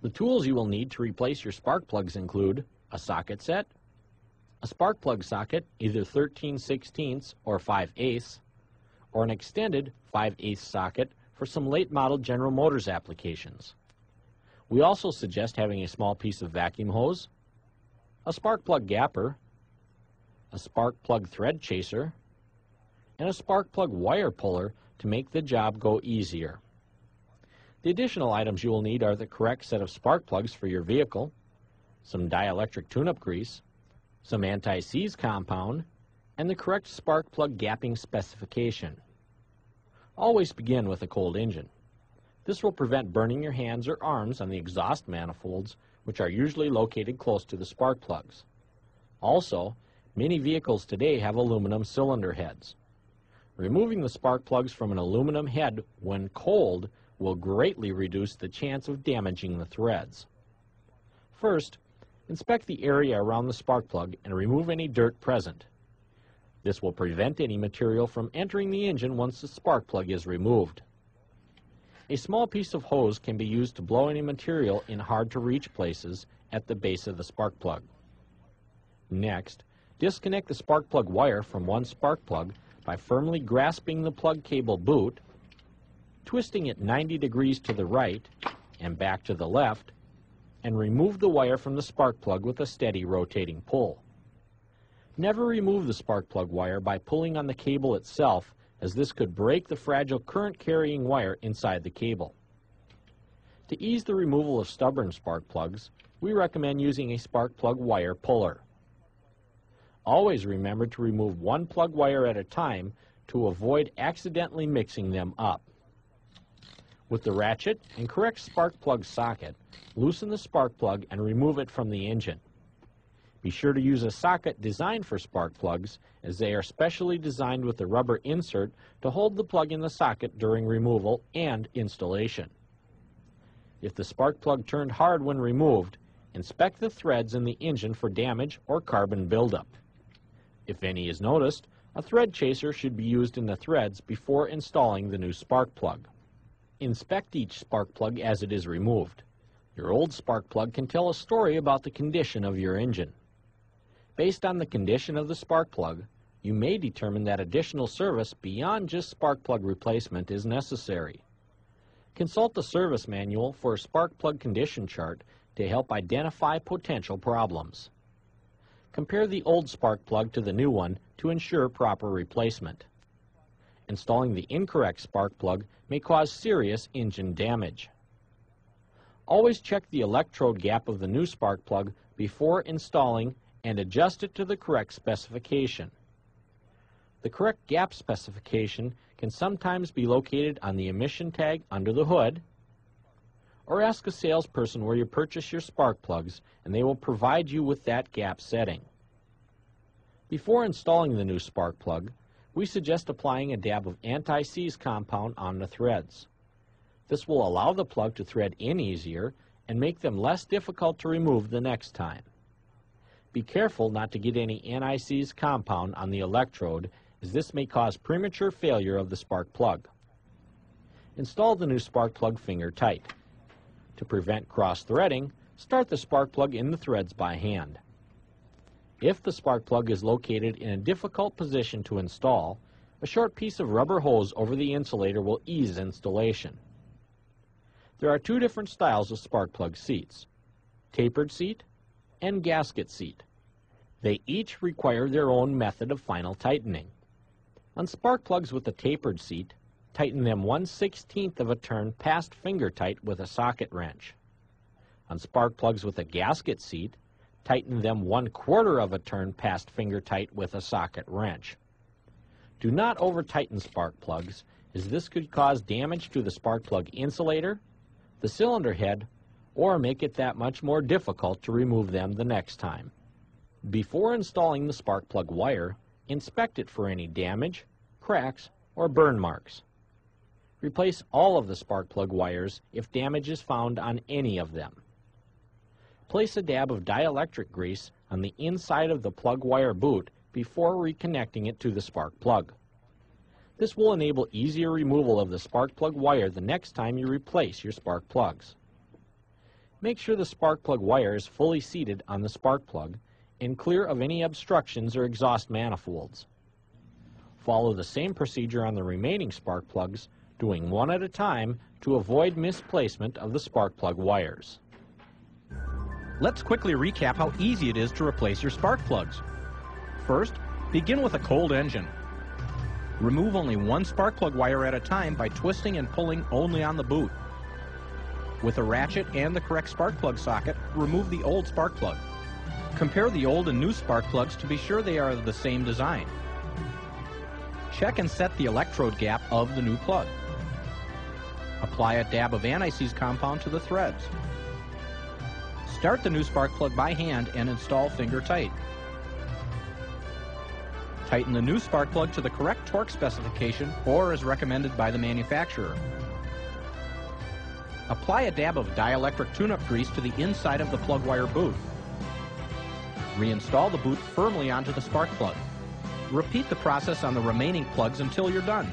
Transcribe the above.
The tools you will need to replace your spark plugs include a socket set, a spark plug socket, either 13/16 or 5/8, or an extended 5/8 socket for some late model General Motors applications. We also suggest having a small piece of vacuum hose, a spark plug gapper, a spark plug thread chaser, and a spark plug wire puller to make the job go easier. The additional items you will need are the correct set of spark plugs for your vehicle, some dielectric tune-up grease, some anti-seize compound, and the correct spark plug gapping specification. Always begin with a cold engine. This will prevent burning your hands or arms on the exhaust manifolds, which are usually located close to the spark plugs. Also, many vehicles today have aluminum cylinder heads. Removing the spark plugs from an aluminum head when cold will greatly reduce the chance of damaging the threads. First, inspect the area around the spark plug and remove any dirt present. This will prevent any material from entering the engine once the spark plug is removed. A small piece of hose can be used to blow any material in hard-to-reach places at the base of the spark plug. Next, disconnect the spark plug wire from one spark plug by firmly grasping the plug cable boot, twisting it 90 degrees to the right and back to the left, and remove the wire from the spark plug with a steady rotating pull. Never remove the spark plug wire by pulling on the cable itself, as this could break the fragile current-carrying wire inside the cable. To ease the removal of stubborn spark plugs, we recommend using a spark plug wire puller. Always remember to remove one plug wire at a time to avoid accidentally mixing them up. With the ratchet and correct spark plug socket, loosen the spark plug and remove it from the engine. Be sure to use a socket designed for spark plugs, as they are specially designed with a rubber insert to hold the plug in the socket during removal and installation. If the spark plug turned hard when removed, inspect the threads in the engine for damage or carbon buildup. If any is noticed, a thread chaser should be used in the threads before installing the new spark plug. Inspect each spark plug as it is removed. Your old spark plug can tell a story about the condition of your engine. Based on the condition of the spark plug, you may determine that additional service beyond just spark plug replacement is necessary. Consult the service manual for a spark plug condition chart to help identify potential problems. Compare the old spark plug to the new one to ensure proper replacement. Installing the incorrect spark plug may cause serious engine damage. Always check the electrode gap of the new spark plug before installing and adjust it to the correct specification. The correct gap specification can sometimes be located on the emission tag under the hood, or ask a salesperson where you purchase your spark plugs and they will provide you with that gap setting. Before installing the new spark plug, we suggest applying a dab of anti-seize compound on the threads. This will allow the plug to thread in easier and make them less difficult to remove the next time. Be careful not to get any anti-seize compound on the electrode, as this may cause premature failure of the spark plug. Install the new spark plug finger tight. To prevent cross-threading, start the spark plug in the threads by hand. If the spark plug is located in a difficult position to install, a short piece of rubber hose over the insulator will ease installation. There are two different styles of spark plug seats: tapered seat and gasket seat. They each require their own method of final tightening. On spark plugs with a tapered seat, tighten them 1/16 of a turn past finger tight with a socket wrench. On spark plugs with a gasket seat, tighten them 1/4 of a turn past finger tight with a socket wrench. Do not over-tighten spark plugs, as this could cause damage to the spark plug insulator, the cylinder head, or make it that much more difficult to remove them the next time. Before installing the spark plug wire, inspect it for any damage, cracks, or burn marks. Replace all of the spark plug wires if damage is found on any of them. Place a dab of dielectric grease on the inside of the plug wire boot before reconnecting it to the spark plug. This will enable easier removal of the spark plug wire the next time you replace your spark plugs. Make sure the spark plug wire is fully seated on the spark plug and clear of any obstructions or exhaust manifolds. Follow the same procedure on the remaining spark plugs, doing one at a time to avoid misplacement of the spark plug wires. Let's quickly recap how easy it is to replace your spark plugs. First, begin with a cold engine. Remove only one spark plug wire at a time by twisting and pulling only on the boot. With a ratchet and the correct spark plug socket, remove the old spark plug. Compare the old and new spark plugs to be sure they are the same design. Check and set the electrode gap of the new plug. Apply a dab of anti-seize compound to the threads. Start the new spark plug by hand and install finger tight. Tighten the new spark plug to the correct torque specification or as recommended by the manufacturer. Apply a dab of dielectric tune-up grease to the inside of the plug wire boot. Reinstall the boot firmly onto the spark plug. Repeat the process on the remaining plugs until you're done.